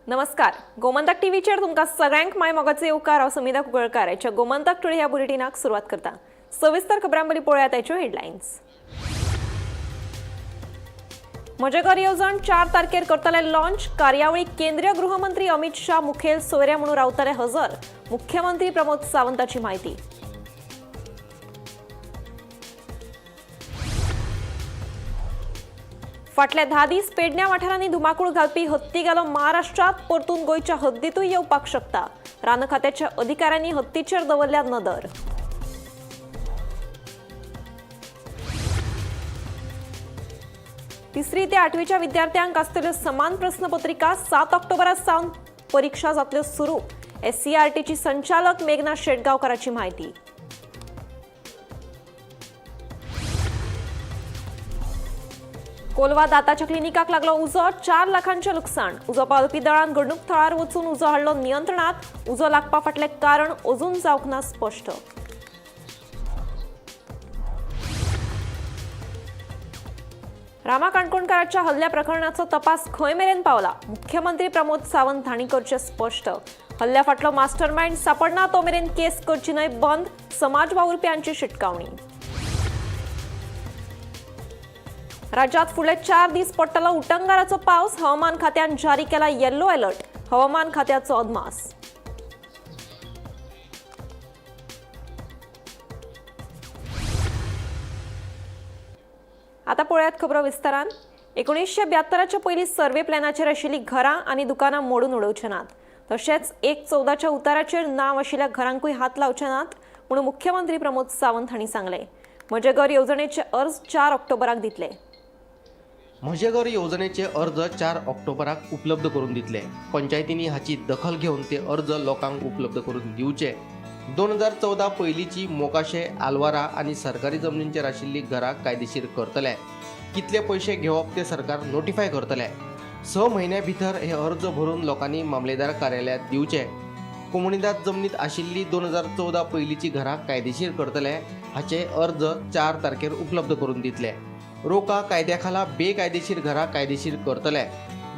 नमस्कार. गोमंतक टीव्हीचेर तुमकां सगळ्यांक माय मोगाचो येवकार. हांव समिता कुंकळकार. आयच्या गोमंतक टुडे ह्या बुलेटिनाक सुरवात करता. सविस्तर खबरांवरवी पळोवया ताच्यो हेडलायन्स. म्हजें घर येवजण 4 तारखेर करतले लॉन्च. कार्यावळीक केंद्रीय गृहमंत्री अमित शाह मुखेल सोयरे म्हणून रावतले हजर. मुख्यमंत्री प्रमोद सावंताची माहिती. फाटल्या 10 दीस पेडण्या वाठारांनी धुमाकूळ घालपी हत्ती गेलो महाराष्ट्रात. परतून गोंयच्या हद्दीतूय येवपाक शकता. रान खात्याच्या अधिकाऱ्यांनी हत्तीचेर दवरल्या नदर. तिसरी ते 8वीच्या विद्यार्थ्यांक आसतल्यो समान प्रश्नपत्रिका 7 ऑक्टोबरा सावन परीक्षा जातल्यो सुरू. SCERTची संचालक मेघना शेटगांवकाराची माहिती. कोलवा दाताच्या क्लिनिकाक लागलो उजो. 4 लाखांचे लुकसाण. उजो पावलपी दळान घडणूक थळार वचून उजो हाडलो नियंत्रणात. उजो लागपा फाटले कारण अजून जावंक ना स्पश्ट. रामा काणकोणकाराच्या हल्ल्या प्रकरणाचो तपास खंय मेरेन पावला. मुख्यमंत्री प्रमोद सावंत हांणी करचे स्पश्ट. हल्ल्या फाटलो मास्टरमाइंड सापडना तो मेरेन केस करची न्हय बंद. समाज वावुरप्यांची शिटकावणी. राज्यात फुडले 4 दीस पडटलो उटंगाराचो पावस. हवामान खात्यान जारी केला येल्लो अलर्ट. हवामान खात्याचो अदमास. आता पळयात खबरो विस्तारान. 1972च्या पयलीं सर्वे प्लॅनाचेर आशिल्लीं घरां आनी दुकानां मोडून उडोवचे नात. तशेंच 1/14च्या उताराचेर नांव आशिल्ल्या घरांकूय हात लावचे नात म्हणून मुख्यमंत्री प्रमोद सावंत हांणी सांगलें. म्हजें घर येवजणेचे अर्ज 4 ऑक्टोबराक दितले. म्हजें घर येवजणेचे अर्ज 4 ऑक्टोबराक उपलब्ध करून दितले. पंचायतींनी हाची दखल घेवन ते अर्ज लोकांक उपलब्ध करून दिवचे. 2014 पयलींची मोकाशे, आलवारा आनी सरकारी जमनींचेर आशिल्लीं घरां कायदेशीर करतले. कितले पयशे घेवप ते सरकार नोटिफाय करतले. 6 म्हयन्या भितर हे अर्ज भरून लोकांनी मामलेदार कार्यालयात दिवचे. कोमुनिदाद जमनीत आशिल्लीं 2014 पयलींची घरां कायदेशीर करतले. हाचे अर्ज 4 तारखेर उपलब्ध करून दितले. रोका कायद्या खाला बेकायदेशीर घरां कायदेशीर करतले.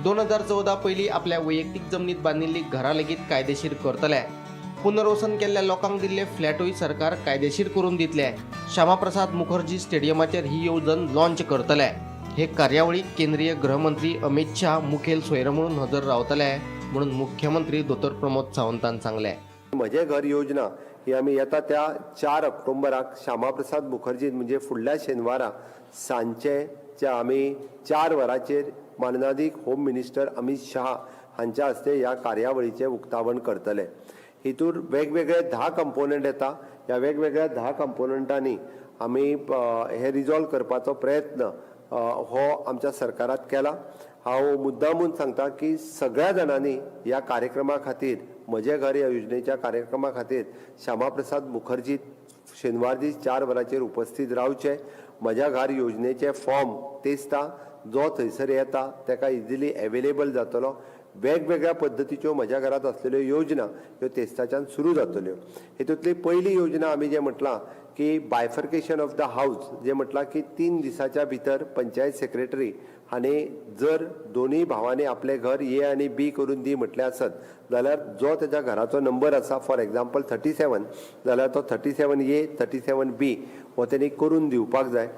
2014 पयलीं आपल्या वैयक्तीक जमनीत बांदिल्लीं घरां लेगीत कायदेशीर करतले. पुनर्वसन केल्ल्या लोकांक दिल्ले फ्लॅटूय सरकार कायदेशीर करून दितले. श्यामाप्रसाद मुखर्जी स्टेडियमाचेर ही येवजण लॉन्च करतले. हे कार्यावळीक केंद्रीय गृहमंत्री अमित शाह मुखेल सोयरे म्हणून हजर रावतले म्हणून मुख्यमंत्री दोतोर प्रमोद सावंतान सांगले. म्हजें घर योजना ही आमी येता त्या 4 ऑक्टोबराक श्यामाप्रसाद मुखर्जी म्हणजे फुडल्या शेनवारा सांजचे आमी 4 वरांचेर माननाधिक होम मिनिस्टर अमित शाह हांच्या हस्ते ह्या कार्यावळीचें उक्तावण करतले. हितूर वेगवेगळे 10 कंपोनंट येता. ह्या वेगवेगळ्या 10 कंपोनंटांनी आमी हे रिजॉल्व करपाचो प्रयत्न हो आमच्या सरकारात केला. हांव मुद्दामून सांगता की सगळ्या जाणांनी ह्या कार्यक्रमा खातीर, म्हजें घर ह्या योजनेच्या कार्यक्रमा खातीर श्यामाप्रसाद मुखर्जी शेनवार दीस 4 वरांचेर उपस्थित रावचे. म्हज्या घर योजनेचे फॉर्म तेसता जो थंयसर येता ताका इजिली अवेलेबल जातलो. वेगवेगळ्या पद्दतीच्यो म्हज्या घरांत आसलेल्यो योजना ह्यो तेस्ताच्यान सुरू जातल्यो. हितूंतली पयली योजना आमी जें म्हटलां की बायफर्केशन ऑफ द हावस, जें म्हटलां की 3 दिसाच्या भितर पंचायत सेक्रेटरी हांणी जर दोनूय भावांनी आपलें घर A आनी B करून दी म्हटलें आसत जाल्यार जो तेज्या घराचो नंबर आसा, फॉर एग्जाम्पल 37, जाल्यार तो 37A 37B हो तेणी करून दिवपाक जाय.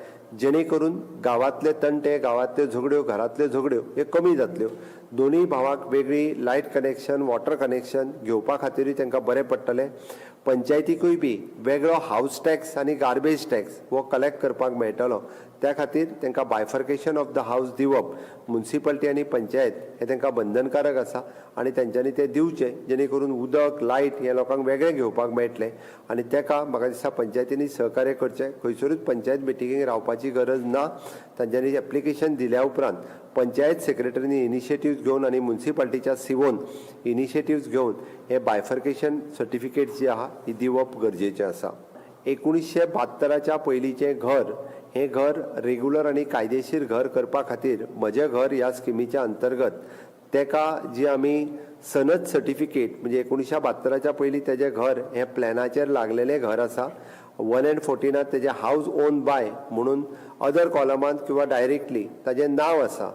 जेणे करून गांवांतले तंटे, गांवांतल्यो झगड्यो, घरांतल्यो झगड्यो हे कमी जातल्यो. दोनूय भावांक वेगळी लायट कनेक्शन, वॉटर कनेक्शन घेवपा खातीरूय तांकां बरें पडटलें. पंचायतीकूय बी वेगळो हावस टॅक्स आनी गार्बेज टॅक्स हो कलेक्ट करपाक मेळटलो. त्या खातीर तांकां बायफर्केशन ऑफ द हावस दिवप म्युनिसिपालिटी आनी पंचायत हे तांकां बंधनकारक आसा आनी तांच्यांनी ते दिवचे जेणे करून उदक, लायट हे लोकांक वेगळें घेवपाक मेळटलें. आनी ताका म्हाका दिसता पंचायतींनी सहकार्य करचें. खंयसरूच पंचायत मिटिंगेक रावपाची गरज ना. तांच्यांनी एप्लिकेशन दिल्या उपरांत पंचायत सेक्रेटरीनी इनिशिएटिव्ज घेवन आनी म्युनिसिपालिटीच्या सीओन इनिशिएटिव्ज घेवन हे बायफर्केशन सर्टिफिकेट जी आहा ही दिवप गरजेचें आसा. 1972च्या पयलींचें घर हे घर रेग्युलर आनी कायदेशीर घर करपा खातीर म्हजें घर ह्या स्किमीच्या अंतर्गत तेका जी आमी सनद सर्टिफिकेट म्हणजे 1972च्या पयलीं तेजें घर हें प्लॅनाचेर लागलेलें घर आसा. 1 and 14 तेजे हावस ओन बाय म्हणून अदर कॉलमांत किंवा डायरेक्टली ताजें नांव आसा.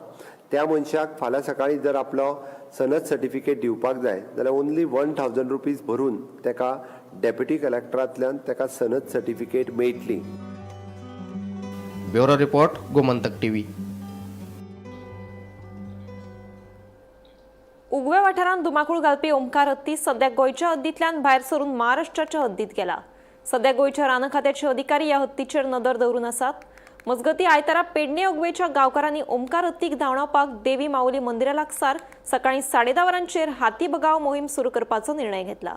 त्या मनशाक फाल्यां सकाळीं जर आपलो सनद सर्टिफिकेट दिवपाक जाय जाल्यार ओन्ली 1000 रुपीज भरून ताका डेप्युटी कलेक्टरांतल्यान ताका सनद सर्टिफिकेट मेळटली. Bureau report Gomantak TV. उगवे वाठारांत धुमाकूळ घालपी ओमकार हत्ती सध्या गोंयच्या हद्दींतल्यान भायर सरून महाराष्ट्राच्या हद्दीत गेला. सध्या गोंयच्या रान खात्याचे अधिकारी ह्या हत्तीचेर नदर दवरून आसात. मजगती आयतारा पेडणे ओगवेच्या गांवकारांनी ओमकार हत्तीक धांवडावपाक देवी माऊली मंदिरा लागसार सकाळी 10:30 वरांचेर हाती बगाव मोहीम सुरू करपाचो निर्णय घेतला.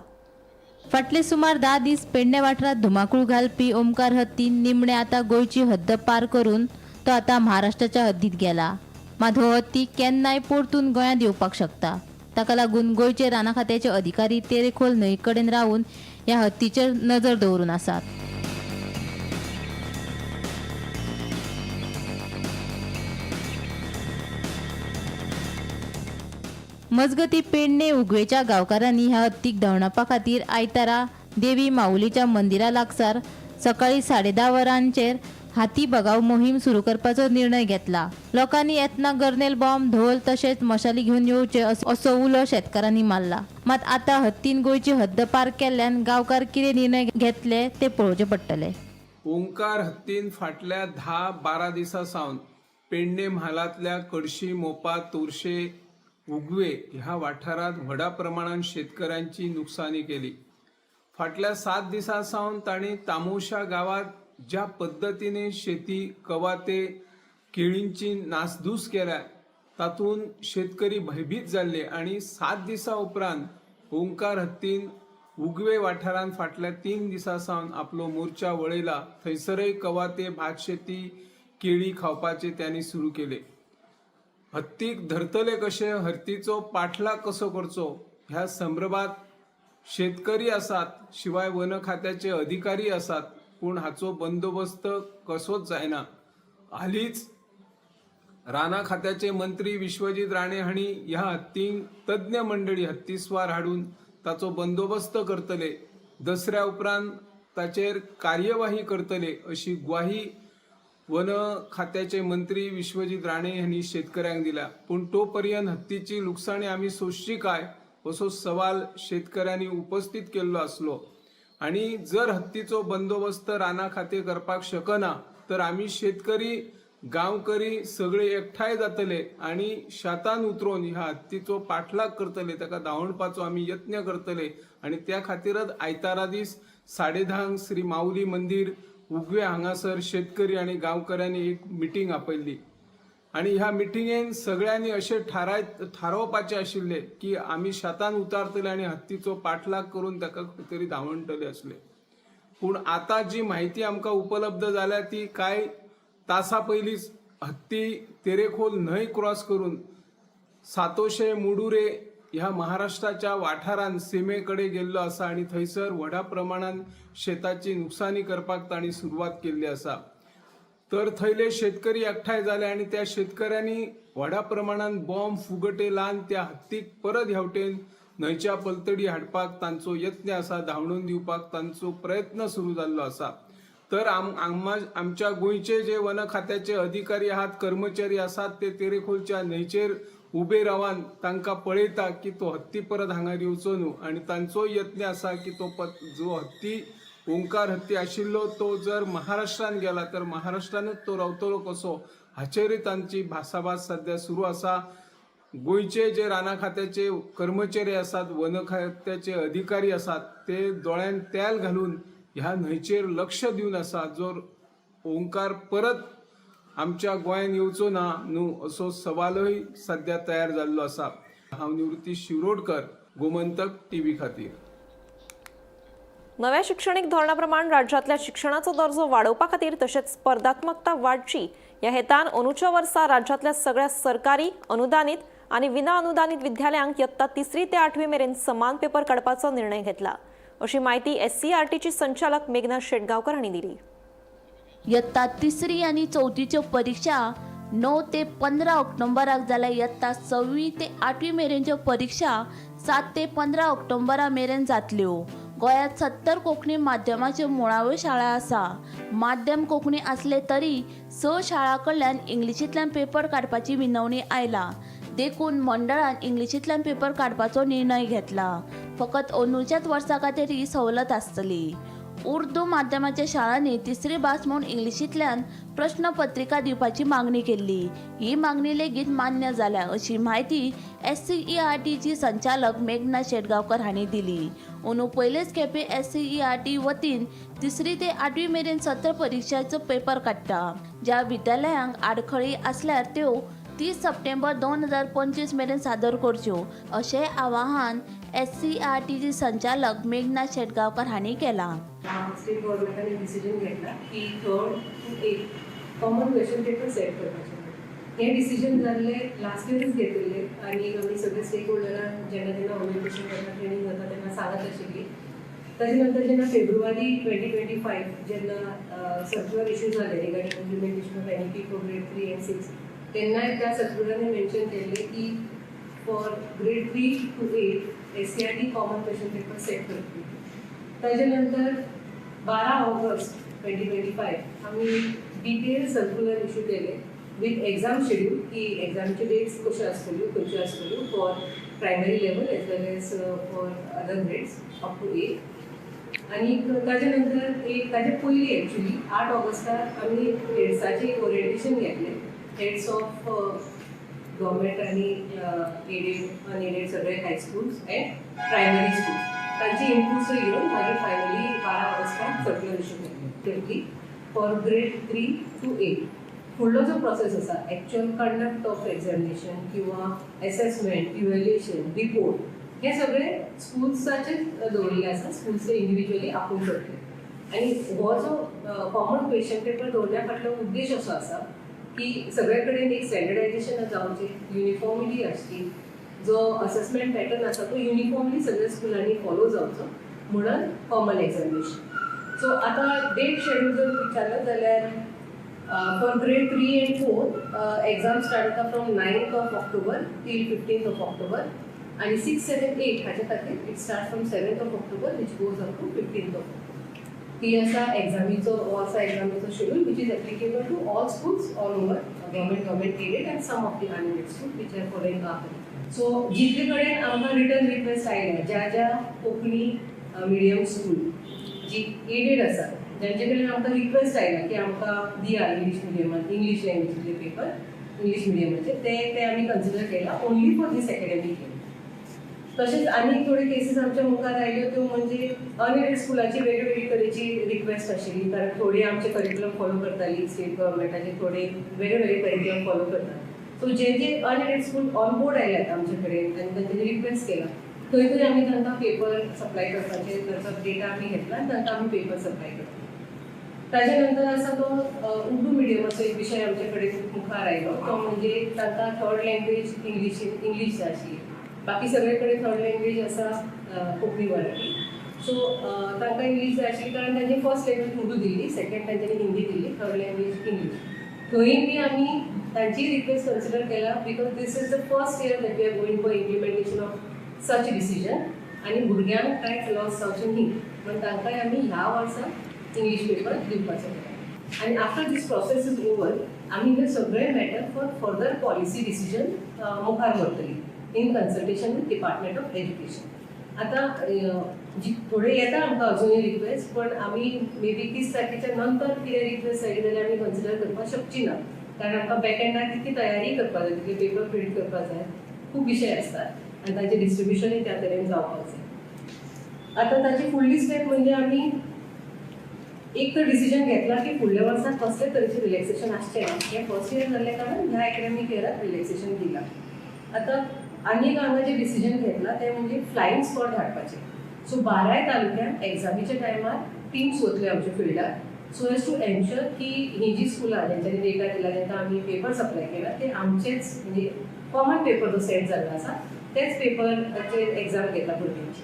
फाटले सुमार 10 दीस पेडणे वाठारात धुमाकूळ घालपी ओमकार हत्ती निमणे आता गोंयची हद्द पार करून तो आता महाराष्ट्राच्या हद्दीत गेला. मात हो हत्ती केन्नाय परतून गोंयांत येवपाक शकता. ताका लागून गोंयचे राना खात्याचे अधिकारी तेरेखोल न्हंय कडेन रावून ह्या हत्तीचेर नजर दवरून आसात. मजगती पेडणे उगवेच्या गांवकारांनी ह्या हत्तीक धांवडावपा खातीर आयतारा देवी माऊलीच्या मंदिरा लागसार सकाळी 10:30 वरांचेर हाती बगाव मोहीम सुरू करपाचो निर्णय घेतला. लोकांनी येतना गर्नेल बॉम्ब, ढोल तशेंच मशाली घेवन येवचे असो उलो शेतकारांनी मारला. मात आता हत्तीन गोंयची हद्द पार केल्ल्यान गांवकार कितें निर्णय घेतले ते पळोवचे पडटले. ओंकार हत्तीन फाटल्या 10-12 दिसां सावन पेडणे म्हालांतल्या कडशी, मोपा, तोरशे, उगवे ह्या वाठारांत व्हडा प्रमाणात शेतकऱ्यांची नुकसानी केली. फाटल्या 7 दिसां सावन तांणी तामोशा गांवांत ज्या पद्दतीने शेती, कवाते, केळींची नासधूस केल्या तातून शेतकरी भयभीत जाल्ले आणि 7 दिसां उपरांत ओंकार हत्तीन उगवे वाठारांत फाटल्या 3 दिसां सावन आपलो मोर्चा वळयला. थंयसरय कवाते, भात शेती, केळी खावपाचे त्यांनी सुरू केले. हत्तीक धरतले कशे, हत्तीचो पाठलाग कसो करचो ह्या संदर्भात शेतकरी आसात, शिवाय वन खात्याचे अधिकारी आसात, पूण हाचो बंदोबस्त कसोच जायना. हालींच राना खात्याचे मंत्री विश्वजीत राणे हांणी ह्या हत्तींक तज्ञ मंडळी हत्तीस्वार हाडून ताचो बंदोबस्त करतले. दसऱ्या उपरांत ताचेर कार्यवाही करतले अशी ग्वाही वन खात्याचे मंत्री विश्वजीत राणे यांनी शेतकऱ्यांक दिला. पण तो पर्यंत हत्तीची लुकसाणी आम्ही सोंसची काय असो सवाल शेतकऱ्यांनी उपस्थित केल्लो आसलो. आणि जर हत्तीचो बंदोबस्त राना खाते करपाक शकना तर आम्ही शेतकरी, गांवकरी सगळे एकठांय जातले आणि शेतान उतरून ह्या हत्तीचो पाठलाग करतले, ताका धांवडपाचो आम्ही यत्न करतले. आणि त्या खातीरच आयतारा दीस 10:30 श्री माऊली मंदिर उगवे हांगासर शेतकरी आणि गांवकऱ्यांनी एक मिटींग आपयल्ली. आणि ह्या मिटिंगेन सगळ्यांनी असे थारावपाचे आशिल्ले की आम्ही शेतान उतारतले आणि हत्तीचो पाठलाग करून ताका खंय तरी धांवणटले असले. पूण आता जी माहिती आमकां उपलब्ध जाल्या ती कांय तासां पयलींच हत्ती तेरेखोल न्हंय क्रॉस करून सातोशे, मुडुरे ह्या महाराष्ट्राच्या वाठारांत सीमेकडे गेल्लो आसा आणि थंयसर व्हडा प्रमाणात शेताची नुकसानी करपाक तांणी सुरवात केल्ली आसा. तर थंयले शेतकरी एकठांय जाले आणि त्या शेतकऱ्यांनी व्हडा प्रमाणात बॉम्ब, फुगटे लावन त्या हत्तीक परत हेवटेन न्हंयच्या पलतडी हाडपाक तांचो यत्न आसा, धांवडून दिवपाक तांचो प्रयत्न सुरू जाल्लो आसा. तर आमच्या गोंयचे जे वन खात्याचे अधिकारी आहात, कर्मचारी आसात, ते तेरेखोलच्या न्हंयचेर उबे रावन तांकां पळयता की तो हत्ती परत हांगार येवचो न्हू. आणि तांचो यत्न आसा की तो जो हत्ती ओंकार हत्ती आशिल्लो तो जर महाराष्ट्रान गेला तर महाराष्ट्रानच तो रावतलो कसो हाचेरय तांची भासाभास सध्या सुरू आसा. गोंयचे जे राना खात्याचे कर्मचारी आसात, वन खात्याचे अधिकारी आसात, ते दोळ्यान तेल घालून ह्या न्हंयचेर लक्ष दिवन आसा. जर ओंकार परत आमच्या गोंयांत येवचो ना न्हू असो सवालय सध्या तयार जाल्लो आसा. हांव निवृत्ती शिरोडकर, गोमंतक टीव्ही खातीर. नव्या शिक्षणीक धोरणाप्रमाण राज्यातल्या शिक्षणाचो दर्जो वाडोवपा खातीर तशेंच स्पर्धात्मकता वाडची ह्या हेतान अंदूच्या वर्सा राज्यातल्या सगळ्या सरकारी, अनुदानीत आनी विना अनुदानीत विद्यालयांक इयत्ता 3री ते 8वी मेरेन समान पेपर काडपाचो निर्णय घेतला अशी माहिती SCERTची संचालक मेघना शेटगांवकर हांणी दिली. इयत्ता 3री आनी 4थीच्यो परीक्षा 9 ते 15 ऑक्टोबराक जाल्यार इयत्ता 6वी ते 8वी मेरेनच्यो परीक्षा 7 ते 15 ऑक्टोबरा मेरेन जातल्यो. गोंयांत 70 कोंकणी माध्यमाच्यो मुळाव्यो शाळा आसा. माध्यम कोंकणी आसले तरी 6 शाळां कडल्यान इंग्लिशींतल्यान पेपर काडपाची विनवणी आयला. देखून मंडळान इंग्लिशींतल्यान पेपर काडपाचो निर्णय घेतला. फकत अंदूच्याच वर्सा खातीर ही सवलत आसतली. उर्दू माध्यमाच्या शाळांनी तिसरी भास म्हूण इंग्लिशींतल्यान प्रश्नपत्रिका दिवपाची मागणी केल्ली. ही मागणी लेगीत मान्य जाल्या अशी माहिती SCERTची संचालक मेघना शेटगांवकर हांणी दिली. अंदू पयलेच खेपे SCERT वतीन 3री ते 8वी मेरेन सत्र परीक्षाचो पेपर काडटा. ज्या विद्यालयांक आडखळी आसल्यार त्यो 30 सप्टेंबर 2025 मेरेन सादर करच्यो अशें आवाहन SCERTची संचालक मेघना शेटगांवकर हांणी केलां. स्टेट गव्हर्नमेंटाने डिसिजन घेतला की 3rd to 8th common question paper set करपाचे. हे डिसिजन जाल्ले लास्ट इयरच घेतिल्ले आनी आमी सगळे स्टेक होल्डरांक जेन्ना ओरिएंटेशन करता ट्रेनिंग जाता तेन्ना सांगत आशिल्ली. ताजे नंतर जेन्ना फेब्रुवारी 2025 जेन्ना सर्क्युलर इश्यू जाले regarding implementation of NEP for grade 3 and 6 तेन्ना त्या सर्क्युलरांनी मेन्शन केल्ले की for grade 3 to 8 SCERT common question paper set करतली. ताजे नंतर 12 ऑगस्ट 2025 आम्ही डिटेल सर्क्युलर इश्यू केले विथ एक्झाम शेड्यूल की एक्झामचे डेट्स कशे आसतल्यो खंयच्यो आसतल्यो for primary level as well as for other grades up to 8. आनी ताजे नंतर ताजे पयलीं एक्चुली 8 ऑगस्टाक आमी हेड्साचें ओरिएंटेशन घेतलें. हेड्स ऑफ गव्हर्मेंट आनी एडेड अनएडेड सगळे हायस्कूल्स एंड प्रायमरी स्कूल्स तांची इनपुट्स घेवन मागीर फायनली 12 ऑगस्टाक सर्क्युलर इश्यू केल्ली फॉर ग्रेड 3 to 8. फुडलो जो प्रोसेस आसा एक्चुअल कंडक्ट ऑफ एक्झामिनेशन किंवा असेसमेंट इव्हॅल्युएशन रिपोर्ट हे सगळे स्कूल्साचेच दवरिल्ले आसा. स्कूल्स इंडिव्हिज्युअली आपूण करतले आनी हो जो कॉमन क्वेश्चन पेपर दवरल्या फाटलो उद्देश असो आसा की सगळे कडेन एक स्टँडर्डायजेशन जावचें, युनिफॉर्मिटी आसची. जो असेसमेंट पॅटर्न आसा तो युनिफॉर्मली सगळ्या स्कुलांनी फॉलो जावचो म्हणून कॉमन एक्झामिनेशन. सो आतां डेट शेड्यूल जर विचारलो जाल्यार for grade 3 and 4 exam start जाता from 9th of October till 15th of October आनी 6, 7, 8 हाचे खातीर it start from 7th of October which goes up to 15th of October. ही आसा एक्झामीचो हो आसा एक्झामीचो schedule which is applicable to all schools all over government aided and some of the unaided school which are following after. So जितले कडेन आमकां return request आयल्या ज्या कोंकणी मिडियम स्कूल जी एडेड आसा जांचे कडेन आमकां रिक्वेस्ट आयला की आमकां दिया इंग्लीश मिडियमान इंग्लीश लँग्वेजीचे पेपर इंग्लीश मिडियमाचे ते आमी कन्सिडर केला only for this academic year. तशेंच आनी थोडे केसीस आमच्या मुखार आयल्यो त्यो म्हणजे अनएडेड स्कुलाची वेगवेगळी तरेची रिक्वेस्ट आशिल्ली कारण थोडी आमचे करिक्युलम फॉलो करताली स्टेट गव्हर्मेंटाचे थोडे वेगळे करिक्युलम फॉलो करतात. सो जे अनएडेड स्कूल ऑन बोर्ड आयल्यात आमचे कडेन आनी तांच्यांनी रिक्वेस्ट केला थंय आमी तांकां पेपर सप्लाय करपाचे तांचो डेटा आमी घेतला आनी तांकां आमी पेपर सप्लाय करता. ताजे नंतर आसा तो उर्दू मिडियमाचो एक विशय आमचे कडेन मुखार आयलो तो म्हणजे तांकां थर्ड लँग्वेज इंग्लीश जाय आशिल्ली. बाकी सगळे कडेन थर्ड लँग्वेज आसा कोंकणी मराठी. सो तांकां इंग्लीश जाय आशिल्ली कारण तांची फर्स्ट लँग्वेज उर्दू दिल्ली, सेकंड तांच्यांनी हिंदी दिल्ली, थर्ड लँग्वेज इंग्लीश. थंय बी आमी तांची रिक्वेस्ट कन्सिडर केला because this is the first year that we are going for implementation of such decision आनी भुरग्यांक कांयच लॉस जावचें न्ही म्हण तांकांय आमी ह्या वर्सा इंग्लीश पेपर दिवपाचो केला. आनी after this process is over आमी हे सगळे matter for further policy decision मुखार व्हरतली in consultation with department of education. आतां थोडे येता आमकां अजुनूय रिक्वेस्ट पण आमी मे बी 30 तारखेच्या नंतर कितें रिक्वेस्ट आयली जाल्यार आमी कन्सिडर करपाक शकची ना कारण आमकां बॅकएंडार तितली तयारी करपाक जाय तितले पेपर प्रिंट करपाक जाय खूब विशय आसतात आनी ताचें डिस्ट्रिब्युशनूय त्या तरेन जावपाक जाय. आतां ताची फुडली स्टेप म्हणजे आमी एक तर डिसिजन घेतला की फुडल्या वर्साक कसले तरेचे रिलॅक्सेशन आसचें ना. हें फर्स्ट इयर जाल्ले कारणान ह्या एकाडेमीक इयराक रिलॅक्सेशन दिलां. आतां आनी एक हांगा जें डिसिजन घेतलां तें म्हणजे फ्लायींग स्पॉट धाडपाचें. सो 12 तालुक्यांत एक्झामीच्या टायमार टीम्स वतले आमच्या फिल्डार सो एज टू एन्श्योर की ही जी स्कुलां जेंच्यांनी डेटा दिला जेंका आमी पेपर सप्लाय केला ते आमचेच म्हणजे कॉमन पेपर जो सेट जाल्लो आसा तेच पेपराचेर एक्झाम घेता भुरग्यांची.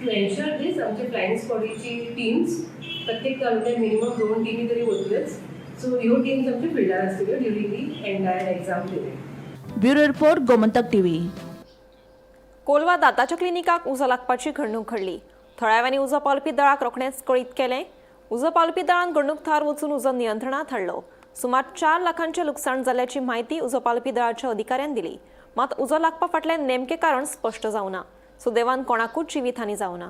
टू एन्श्योर दीस आमचे फ्लायींग स्पॉटीची टीम्स प्रत्येक तालुक्यात मिनिमम 2 टीमी तरी वतल्योच. सो ह्यो टीम्स आमचे फिल्डार आसतल्यो during the entire exam period. Bureau report Gomantak TV. Colva दाताच्या क्लिनिकाक उजो लागपाची घडणूक घडली. थळाव्यांनी उजो पावलपी दळाक रोखडेंच कळीत केलें. उजो पावलपी दळान घडणूक थळार वचून उजो नियंत्रणांत हाडलो. सुमार 4 लाखांचें लुकसाण जाल्ल्याची म्हायती उजो पावलपी दळाच्या अधिकाऱ्यान दिली. मात उजो लागपा फाटलें नेमकें कारण स्पश्ट जावना. सुदैवान कोणाकूच जिवीतहानी जावना.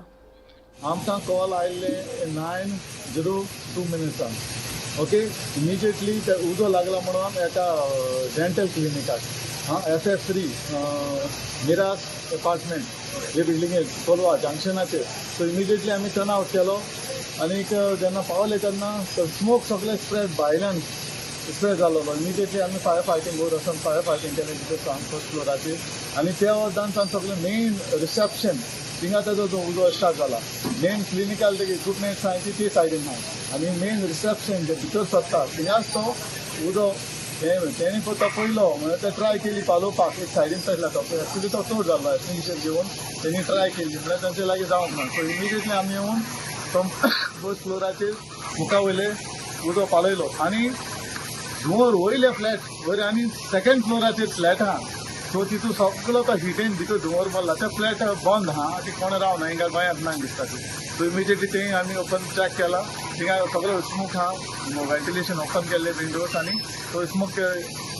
आमकां कॉल आयिल्ले 9:02 मिनिट्सान. ओके, इमिजिएटली ते उजो लागला म्हणून एका डेंटल क्लिनिकाक SF3 मिरास अपार्टमेंट हे बिल्डिंगेक कोलवा जंक्शनाचेर. सो इमिजिएटली आमी टर्न आवट केलो आनीक जेन्ना पावले तेन्ना स्मोक सगळे स्प्रेड भायल्यान स्प्रेड जाल्लो. इमिजिएटली आमी फायर फायटींग वचून फायर फायटींग केलें भितर फर्स्ट फ्लोराचेर. आनी त्या वरदान सगळें मेन रिसेप्शन थिंगा तेजो जो उजो स्टार्ट जाला. मेन क्लिनिकल तेगे इक्विपमेंट्स आहाय ती सायडीन आहाय आनी मेन रिसेप्शन जे भितर सरता थिंगाच तो उजो तेणी तो पयलो म्हळ्यार ते ट्राय केली पालोवपाक एक सायडीन पेटला तो. एक्चुली तो चड जाल्लो एक्सटिंग्विशर घेवन तेणी ट्राय केली म्हळ्यार तांचे लागीं जावंक ना. सो इमिजिएटली आमी येवन तो फर्स्ट फ्लोराचेर मुखा वयले उजो पालयलो आनी वयले फ्लॅट वयर आनी सेकंड फ्लोराचेर फ्लॅट आहा. सो तितून सगळो तो हिटेन भितर धुंवर मारला. ते फ्लॅट बंद आहा ती कोण रावना हिंगा गोंयांत ना दिसता ती. सो इमिजिएटली थंय आमी ओपन चॅक केला. थिंगा सगळो स्मोक आहा, वेंटिलेशन ओपन केल्ले विंडोज आनी तो स्मोक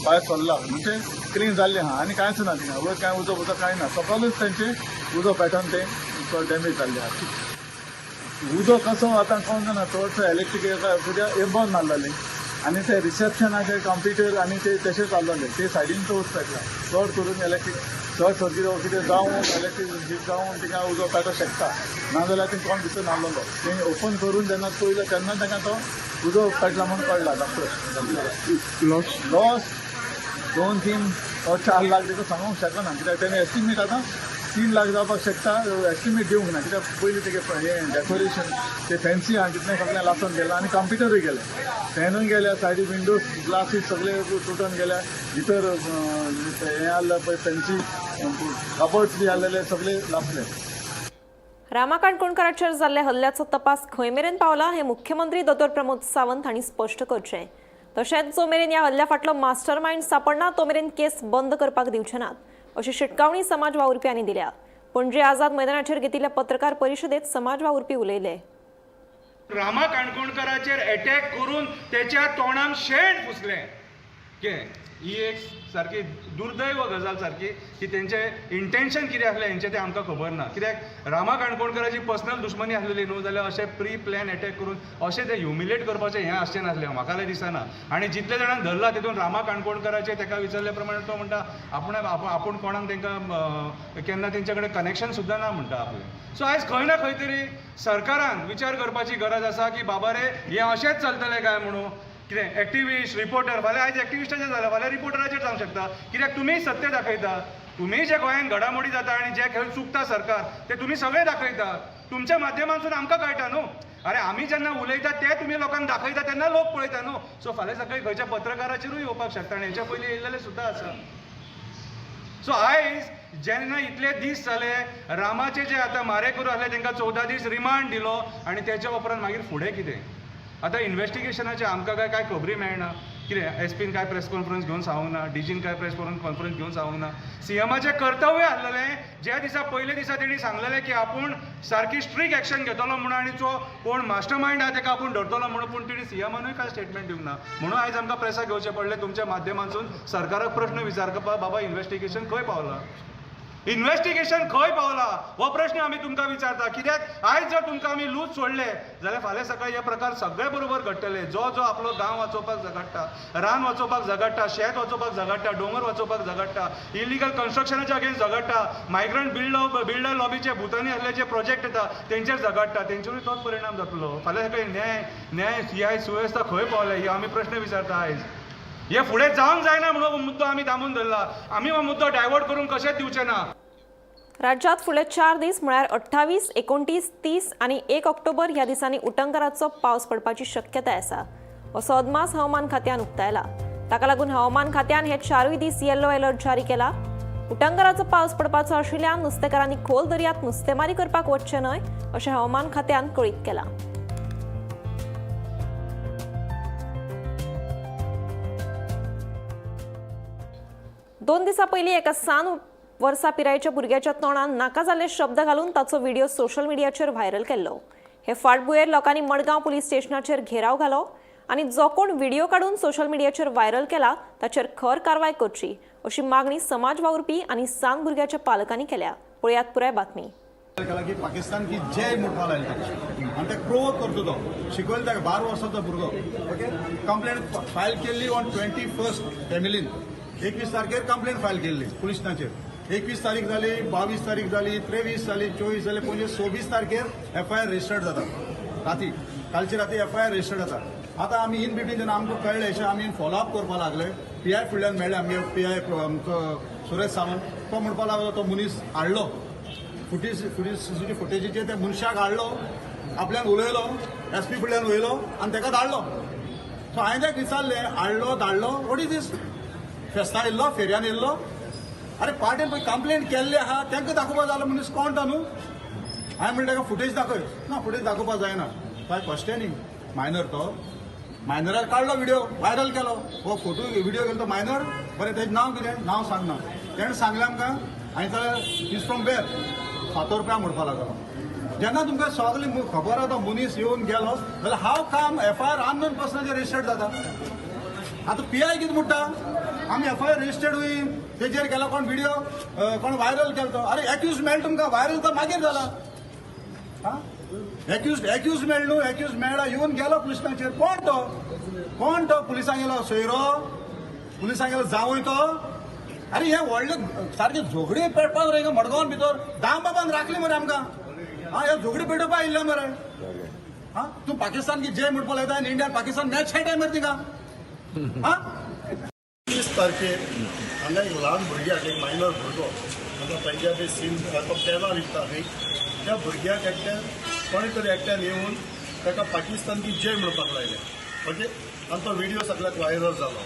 भायर सरला म्हणजे क्लीन जाल्लें आहा आनी कांयच ना थिंगा. वयर कांय उजो कांय ना. सकलूच तेंचे उजो पॅटर्न ते डॅमेज जाल्ले आहा. उजो कसो आतां कोण जाणा चडसो इलेक्ट्रीक कित्याक हे बंद मारलेले आनी ते रिसेप्शनाचे कंप्युटर आनी ते तशें चाललेले ते सायडीन तोच पेटला. चड करून इलेक्ट्रीक चड कितें जावन इलेक्ट्रीक जीप जावन तिका उजो पेटो शकता. नाजाल्यार ती कोण भितर नासलेलो. तेणी ओपन करून जेन्ना पयलो तेन्ना ताका तो उजो पेटला म्हणून कळला. डॉक्टर लॉस 2-3 or 4 लाख ताका सांगूंक शकना कित्याक तेणे एस्टिमेट आतां 3 लाख जावपाक शकता. एस्टिमेट दिवंक ना कित्याक पयलीं तेगे हें डेकोरेशन ते फॅन्सी आहा तितलें सगळें लासून गेलें आनी कंप्युटरूय गेले. फॅनूय गेल्या सायडीन विंडोज ग्लासीस सगळे तुटून गेल्या. भितर हें आहलें पळय फॅन्सी कबर्ड्स बी आहलेले सगळे लासले. रामा काणकोणकाराचेर जाल्ल्या हल्ल्याचो तपास खंय मेरेन पावला हें मुख्यमंत्री दोतोर प्रमोद सावंत हांणी स्पश्ट करचें. तशेंच जो मेरेन ह्या हल्ल्या फाटलो मास्टर मायंड सापडना तो मेरेन केस बंद करपाक दिवचे नात अशी शिटकावणी समाज वावुरप्यांनी दिल्या. पणजे आझाद मैदानाचेर घेतिल्ल्या पत्रकार परिशदेत समाज वावुरपी उलयले. रामा काणकोणकाराचेर अटॅक करून त्याच्या तोंडान शेण पुसलें ही एक सारकी दुर्दैव गजाल सारकी की तेंचे इंटेंशन कितें आसलें हेंचें तें आमकां खबर ना. कित्याक रामा काणकोणकाराची पर्सनल दुश्मनी आसलेली न्हू जाल्यार अशें प्री प्लॅन अटॅक करून अशें ते ह्युमिलेट करपाचें हें आसचें नासलें म्हाका जाल्यार दिसना. आनी जितले जाणांक धरला तितून रामा काणकोणकाराचे ताका विचारले प्रमाणे तो म्हणटा आपूण कोणाक तांकां केन्ना तेंचे कडेन कनेक्शन सुद्दां ना म्हणटा आपलें. सो आयज खंय ना खंय तरी सरकारान विचार करपाची गरज आसा की बाबा रे हें अशेंच चलतलें काय म्हणून. कितें एक्टिविस्ट रिपोर्टर फाल्यां आयज एक्टिविस्टाचेर जाल्यार फाल्यां रिपोर्टराचेर जावंक शकता. कित्याक तुमी सत्य दाखयता. तुमी जे गोंयांत घडामोडी जाता आनी जे खंय चुकता सरकार ते तुमी सगळे दाखयता. तुमच्या माध्यमांतून आमकां कळटा न्हू. अरे आमी जेन्ना उलयता ते तुमी लोकांक दाखयता तेन्ना लोक पळयता न्हू. सो फाल्यां सकाळीं खंयच्या पत्रकाराचेरूय येवपाक शकता आनी हेच्या पयलीं येयलेले सुद्दां आसा. सो आयज जेन्ना इतले दीस जाले रामाचे जे आतां मारेकरू आसले तांकां 14 दीस रिमांड दिलो आनी तेच्या उपरांत मागीर फुडें कितें. आतां इन्व्हेस्टिगेशनाचे आमकां काय खबरी मेळना. कितें एसपीन काय प्रेस कॉन्फरन्स घेवन सांगूंक ना. डीजीन काय प्रेस कॉन्फरन्स घेवन सांगूंक ना. सीएमाचें कर्तव्य आसलेलें ज्या दिसा पयले दिसा तेणी सांगलेलें की आपूण सारकी स्ट्रिक्ट एक्शन घेतलो म्हणून आनी जो कोण मास्टर मायंड आहा ताका आपूण धरतलो म्हणून. पूण तेणी सीएमानूय काय स्टेटमेंट दिवंक ना. म्हणून आयज आमकां प्रेसाक घेवचें पडलें तुमच्या माध्यमांतून सरकाराक प्रश्न विचारपाक बाबा इन्व्हेस्टिगेशन खंय पावलां. इन्व्हेस्टिगेशन खंय पावला हो प्रश्न आमी तुमकां विचारता. कित्याक आयज जर तुमकां आमी लूज सोडले जाल्यार फाल्यां सकाळीं हे प्रकार सगळे बरोबर घडटले. जो आपलो गांव वाचोवपाक झगडटा, रान वाचोवपाक झगडटा, शेत वाचोवपाक झगडटा, दोंगर वाचोवपाक झगडटा, इलिगल कन्स्ट्रक्शनाच्या अगेन्स्ट झगडटा, मायग्रंट बिल्डर लॉबीचे भुतानी आसले जे प्रोजेक्ट येता तेंचेर झगडटा. तेंचेरूय तोच परिणाम जातलो. फाल्यां सकाळीं न्याय सुवेवस्था खंय पावले ही आमी प्रश्न विचारता. आयज हे फुडें जावंक जायना म्हणून हो मुद्दो आमी दामून धरला. आमी हो मुद्दो डायवर्ट करून कशेंच दिवचे ना. राज्यात फुडले 4 दीस म्हळ्यार 28, 29, 30 आनी 1 ऑक्टोबर ह्या दिसांनी उटंगराचो पावस पडपाची शक्यताय आसा असो अदमास हवामान खात्यान उक्तायला. ताका लागून हवामान खात्यान हे 4 दीस येल्लो अलर्ट जारी केला. उटंगराचो पावस पडपाचो आशिल्ल्यान नुस्तेकारांनी खोल दर्यांत नुस्तेमारी करपाक वचचें न्हय अशें हवामान खात्यान कळीत केलां. 2 दिसां पयलीं एका सान वर्सां पिरायेच्या भुरग्याच्या तोंडात नाका जाल्ले शब्द घालून ताचो व्हिडिओ सोशल मिडियाचेर व्हायरल केल्लो. हे फाटभुंयेर लोकांनी मडगांव पुलीस स्टेशनाचेर घेराव घालो आनी जो कोण व्हिडिओ काडून सोशल मिडियाचेर व्हायरल केला ताचेर खर कारवाय करची अशी मागणी समाज वावुरपी आनी सात भुरग्याच्या पालकांनी केल्या. पळयात पुराय बातमी. केला की पाकिस्तान की जय म्हणपा लायला आनी ते प्रोवोक करता तो शिकवले ताका 12 वर्साचो भुरगो. ओके, कंप्लेंट फायल केल्ली ऑन 21 फॅमिलीन. 21 तारखेर कंप्लेंट फायल केल्ली पुलीस स्टेशनाचेर. 21 तारीख जाली, 22 तारीख जाली, 23 जाली, 24 जाली, म्हणजे 26 तारखेर FIR रजिस्टर्ड जाता. राती कालची राती FIR रजिस्टर्ड जाता. आतां आमी इन बिटवीन जेन्ना आमकां कळ्ळें अशें आमी फॉलोअप करपा लागले. PI फुडल्यान मेळ्ळे आमगे PI आमचो सुरेश सावंत. तो म्हणपा लागलो तो मनीस हाडलो सीसीटीव्ही फुटेजीचेर त्या मनशाक हाडलो, आपल्यान उलयलो, SP फुडल्यान वयलो आनी ताका धाडलो. सो हांवें ताका विचारलें हाडलो धाडलो वॉट इज दीस? फेस्तां येयल्लो, फेरयान येयल्लो? अरे पार्टेन पळय कंप्लेंट केल्ली आहा तांकां दाखोवपा जालो मनीस कोण तो न्हू. हांवें म्हणलें ताका फुटेज दाखय. ना फुटेज दाखोवपा जायना. काय फर्स्ट न्ही मायनर तो मायनराक काडलो व्हिडिओ व्हायरल केलो. हो फोटो व्हिडिओ केलो तो मायनर. बरें तेजें नांव कितें? नांव सांगना. तेणें सांगलें आमकां हांवें जाल्यार इज फ्रॉम वेर फातोरप्या म्हणपा लागलो. जेन्ना तुमकां सगळी खबर आसा तो मनीस येवन गेलो जाल्यार हाव काम FIR अननोन पर्सनाचेर रजिस्टर्ड जाता. आतां PI कितें म्हणटा आमी FIR रजिस्टर्ड हुई तेजेर केलो कोण व्हिडिओ कोण व्हायरल केलो तो. अरे एक्यूज मेळ्ळा तुमकां व्हायरल तर मागीर जाला. एक्यूज मेळ्ळ न्हू. एक्यूज मेळ्ळा येवन गेलो पुलीस स्टेशनाचेर. कोण तो पुलिसांक गेलो सोयरो, पुलिसांक गेलो जावंय तो. अरे हे व्हडले सारखे झोगडी पेटपाक रे मडगांवान भितर दाम बाबान राखली मरे आमकां. हे झोगडी पेटोवपा आयिल्ले मरे. तूं पाकिस्तान की जय म्हणपा लायता आनी इंडियान पाकिस्तान मॅच खेळटाय मरे तिका. 30 तारखेर हांगा एक ल्हान भुरग्याक एक मायनर भुरगो आतां पंजाबी सीन तो पेनां विकता न्ही त्या भुरग्याक एकट्यान कोणे तरी एकट्यान येवन ताका पाकिस्तान की जय म्हणपाक लायलें. ओके, आनी तो व्हिडिओ सगळ्याक व्हायरल जालो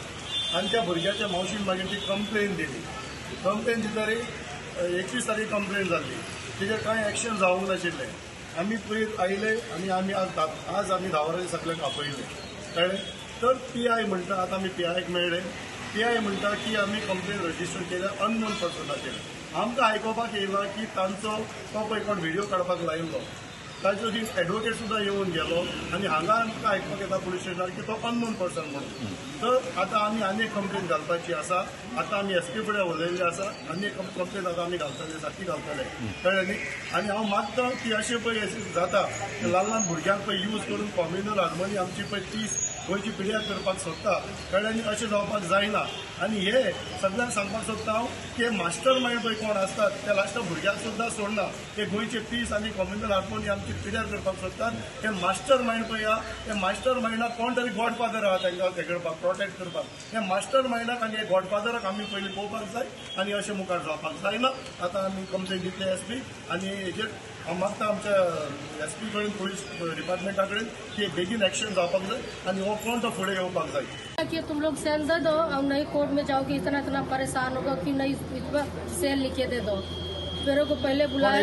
आनी त्या भुरग्याच्या मावशीन मागीर ती कंप्लेन दिली. कंप्लेन दितरी 21 तारीख कंप्लेन जाल्ली. तेजेर कांय एक्शन जावंक नाशिल्लें. आमी पयर आयले आनी आमी आज आमी 10 वरांनी सगळ्यांक आपयले कळ्ळें. तर PI म्हणटा आतां आमी PIक मेळ्ळे. PI म्हणटा की आमी कंप्लेन रजिस्टर केल्या अननोन पर्सनाचेर. आमकां आयकोपाक येयला की तांचो तो पळय कोण व्हिडिओ काडपाक लायिल्लो ताचो ती एडवोकेट सुद्दां येवन गेलो आनी हांगा आमकां आयकपाक येता पुलीस स्टेशनार की तो अननोन पर्सन म्हणून. तर आतां आमी आनी एक कंप्लेन घालपाची आसा. आतां आमी SP फुडें उलयल्ले आसा. आनी एक कंप्लेन आतां आमी घालतले सारकी घालतले कळ्ळें न्ही. आनी हांव मागतां की अशें पळय जाता ल्हान ल्हान भुरग्यांक पळय यूज करून कॉम्युनल हार्मोनी आमची पळय 30 गोंयची पिड्यार करपाक सोदता कळ्ळें न्ही. अशें जावपाक जायना. आनी हे सगळ्यांक सांगपाक सोदता हांव की मास्टर मायंड पळय कोण आसतात ते लास्टाक भुरग्यांक सुद्दां सोडना. ते गोंयचे पीस आनी कॉम्युनल हार्मोनी आमची पिड्यार करपाक सोदतात. हे मास्टर मायंड पळय आहा हे मास्टर मायंडाक कोण तरी गॉडफादर आहा तांकां ते करपाक प्रोटेक्ट करपाक. हे मास्टर मायंडाक आनी हे गॉडफादराक आमी पयलीं पळोवपाक जाय आनी अशें मुखार जावपाक जायना. आतां आमी कंप्लेन दितले SP आनी हेजेर हांव मागता आमच्या SP कडेन पुलीस डिपार्टमेंटा कडेन की बेगीन एक्शन जावपाक जाय आनी हो कोण तो फुडें येवपाक जाय. कि तुम लोग सेल दे दो और नहीं कोर्ट में जाओगे इतना इतना परेशान होगा कि नहीं इतना सेल लिखे दे दो. मेरे को पहले बुलाया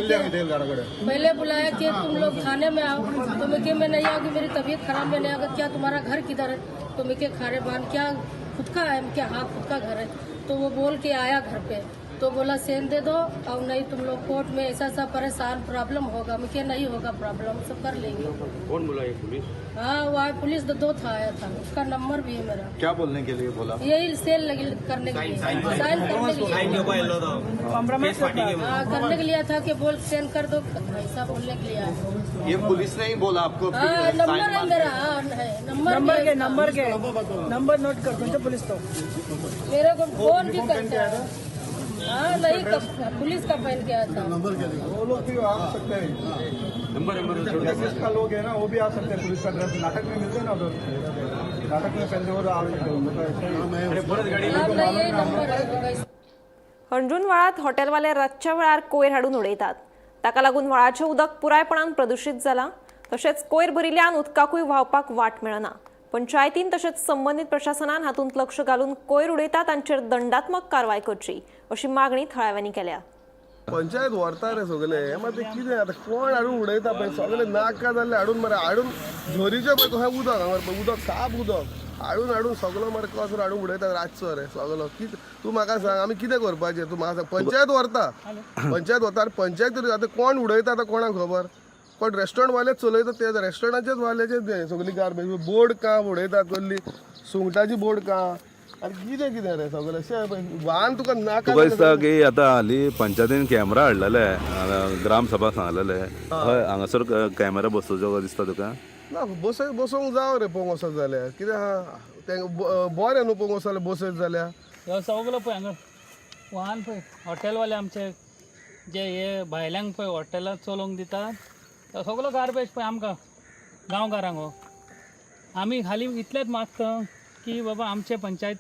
कि तुम लोग थाने में आओ. तो मैं नहीं आऊँगी, मेरी तबीयत खराब में नहीं आऊँगा. क्या तुम्हारा घर किधर है? तो मैं क्या खारे बान क्या खुद का है? क्या हाँ खुद का घर है. तो वो बोल के आया घर पे. तो बोला सेल दे दो और नहीं तुम लोग कोर्ट में ऐसा परेशान प्रॉब्लम होगा. मैं क्या नहीं होगा प्रॉब्लम, सब कर लेंगे. कौन बुलाया पुलिस? हाँ वहाँ पुलिस 2 था आया था. उसका नंबर भी है मेरा. क्या बोलने के लिए बोला? यही सेल करने के लिए साइन करने के लिए करने के लिए था कि बोल सेंड कर दो ऐसा बोलने के लिए. ये पुलिस ने ही बोला आपको? हाँ नंबर है मेरा. हाँ नंबर नोट कर दो पुलिस तो मेरे को फोन भी करता है. हाँ नहीं पुलिस का पहन के आया था. नंबर क्या दिया? वो लोग भी आ सकते हैं. नंबर का लोग है ना वो भी आ सकते हैं. पुलिस का ड्रेस नाटक में मिलते हैं ना उधर. नाटक में पहनते हो आ सकते हैं. हणजून व्हाळात हॉटेलवाले रातच्या वेळार कोयर हाडून उडयतात. ताका लागून व्हाळाचें उदक पुरायपणान प्रदूशीत जालां. तशेंच कोयर भरिल्ल्यान उदकाकूय व्हांवपाक वाट मेळना. पंचायतीन तशेंच संबंदीत प्रशासनान हातूंत लक्ष घालून कोयर उडयता तांचेर दंडात्मक कारवाय करची अशी मागणी थळाव्यांनी केल्या. पंचायत व्हरता रे सगळे मागीर ते कितें आतां कोण हाडून उडयता पळय सगळे नाका जाल्ले हाडून मरे हाडून झोरीचे पळय कशें उदक हांगा पळय उदक साप उदक हाडून हाडून सगळो मरे कचरो हाडून उडयतात रातचो रे सगळो तूं म्हाका सांग आमी कितें करपाचें तूं म्हाका सांग पंचायत व्हरता आनी पंचायत आतां कोण उडयता आतां कोणाक खबर कोण रेस्टॉरंट चलयता ते रेस्टॉरंटाचेच वाल्याचेच सगळी गार्बेज बोर्ड काम उडयता कसली सुंगटाची बोर्ड काम आनी कितें रे सगळें अशें वाहन तुका नाका तुका दिसता की आतां हालीं पंचायतीन कॅमेरा हाडलेले ग्रामसभा सांगलेले हय हांगासर कॅमेरा बसोवचो दिसता तुका ना बसोंक जाव रे पळोवंक वचत जाल्यार कितें आहा तेंका बरें न्हू पळोवंक वचत बसयत जाल्यार ह्यो सगळो पळय हांगा वाहन पळय हॉटेलवाले आमचे जे हे भायल्यांक पळय हॉटेलां चलोवंक दितात तो सगळो गार्बेज पळय आमकां गांवकारांक हो आमी खाली इतलेंच मागता की बाबा आमचे पंचायत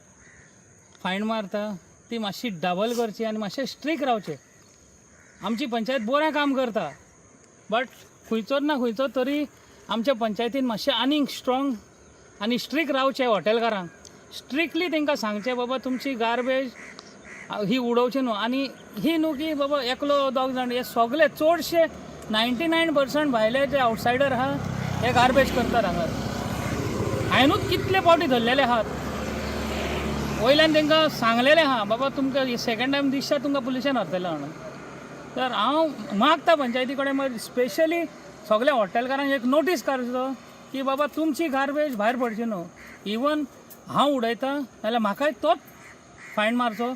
फायन मारता ती मातशी डबल करची आनी मातशें स्ट्रीक रावचें आमची पंचायत बरें काम करता बट खंयचोच ना खंयचो तरी आमच्या पंचायतीन मातशें आनीक स्ट्रॉंग आनी स्ट्रीक रावचें हॉटेलकारांक स्ट्रिक्टली तांकां सांगचें बाबा तुमची गार्बेज ही उडोवची न्हू आनी ही न्हू की बाबा एकलो दोग जाण हे सगळे चडशे 99% भायले जे आवटसायडर आहा हे गार्बेज करतात हांगा हांवेंनूच कितले फावटी धरलेले आहात वयल्यान तांकां सांगलेलें आहा बाबा तुमकां सेकंड टायम दिसता तुमकां पुलिशेन व्हरतले म्हणून तर हांव मागता पंचायती कडेन स्पेशली सगळ्या हॉटेलकारांक एक नोटीस काडचो की बाबा तुमची गार्बेज भायर पडची न्हू इवन हांव उडयता जाल्यार म्हाकाय तोच फायन मारचो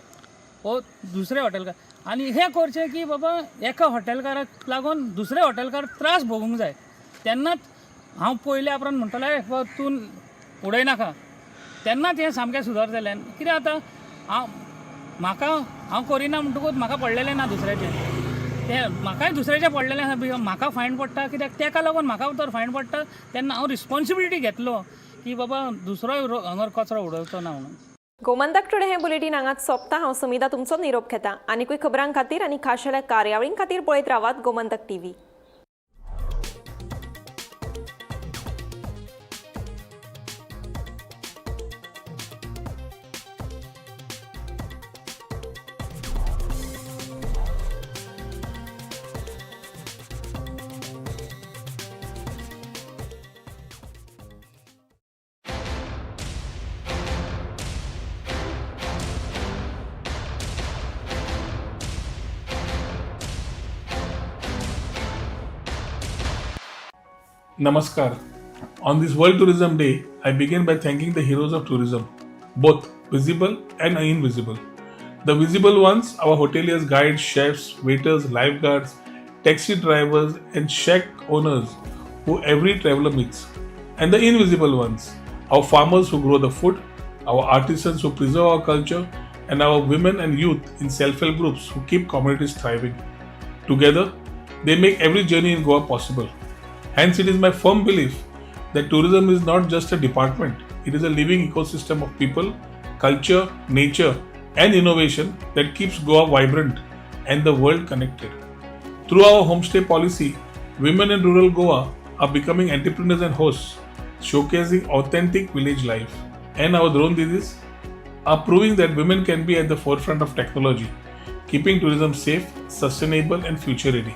वो दुसरे हॉटेलकार आनी हें करचें की बाबा एका हॉटेलकाराक लागून दुसरे हॉटेलकार त्रास भोगूंक जाय तेन्नाच हांव पयल्या उपरांत म्हणटलें तूं उडयनाका तेन्नाच हें सामकें सुदारतलें कित्याक आतां हांव करिना म्हणटकूच म्हाका पडलेलें ना दुसऱ्याचें ते म्हाकाय दुसऱ्याचें पडलेलें आसा म्हाका फायन पडटा कित्याक ताका लागून म्हाका तर फायन पडटा तेन्ना हांव रिस्पॉन्सिबिलिटी घेतलो की बाबा दुसरोय हांगर कचरो उडोवचो ना म्हणून गोमंतक टुडे हे बुलेटिन हांगाच सोंपता हांव सुमिता तुमचो निरोप घेता आनीकूय खबरां खातीर आनी खाशेल्या कार्यावळीं खातीर पळयत रावात Gomantak TV. Namaskar. On this World Tourism Day, I begin by thanking the heroes of tourism, both visible and invisible. The visible ones, our hoteliers, guides, chefs, waiters, lifeguards, taxi drivers, and shack owners who every traveler meets. And the invisible ones, our farmers who grow the food, our artisans who preserve our culture, and our women and youth in self-help groups who keep communities thriving. Together, they make every journey in Goa possible. Hence, it is my firm belief that tourism is not just a department, it is a living ecosystem of people, culture, nature, and innovation that keeps Goa vibrant and the world connected. Through our homestay policy, women in rural Goa are becoming entrepreneurs and hosts, showcasing authentic village life. And our drone didis are proving that women can be at the forefront of technology, keeping tourism safe, sustainable, and future ready.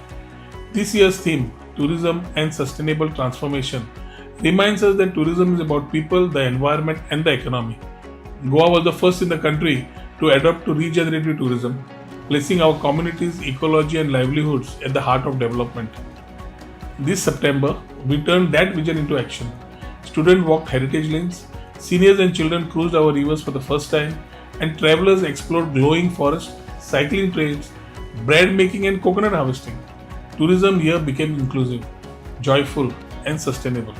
This year's theme, Tourism and Sustainable Transformation, reminds us that tourism is about people, the environment, and the economy. Goa was the first in the country to adopt to regenerative tourism, placing our communities, ecology, and livelihoods at the heart of development. This September, we turned that vision into action. Students walked heritage lanes, seniors and children cruised our rivers for the first time, and travelers explored glowing forests, cycling trails, bread making, and coconut harvesting. Tourism here became inclusive, joyful, and sustainable.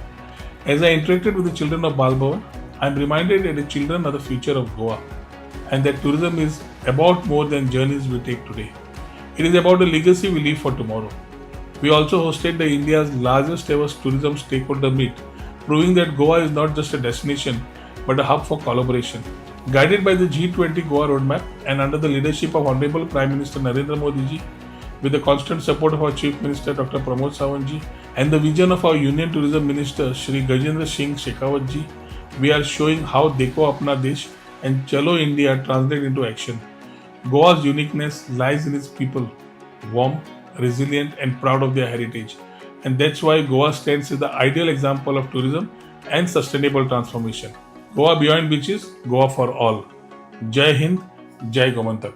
As I interacted with the children of Balbhavan, I am reminded that the children are the future of Goa, and that tourism is about more than journeys we take today. It is about the legacy we leave for tomorrow. We also hosted the India's largest ever tourism stakeholder meet, proving that Goa is not just a destination, but a hub for collaboration. Guided by the G20 Goa roadmap and under the leadership of Honorable Prime Minister Narendra Modi ji, with the constant support of our Chief Minister Dr. Pramod Sawant ji and the vision of our Union Tourism Minister Shri Gajendra Singh Shekhawat ji, we are showing how Dekho Apna Desh and Chalo India translate into action. Goa's uniqueness lies in its people, warm, resilient, and proud of their heritage. And that's why Goa stands as the ideal example of tourism and sustainable transformation. Goa beyond beaches, Goa for all. Jai Hind, Jai Gomantak.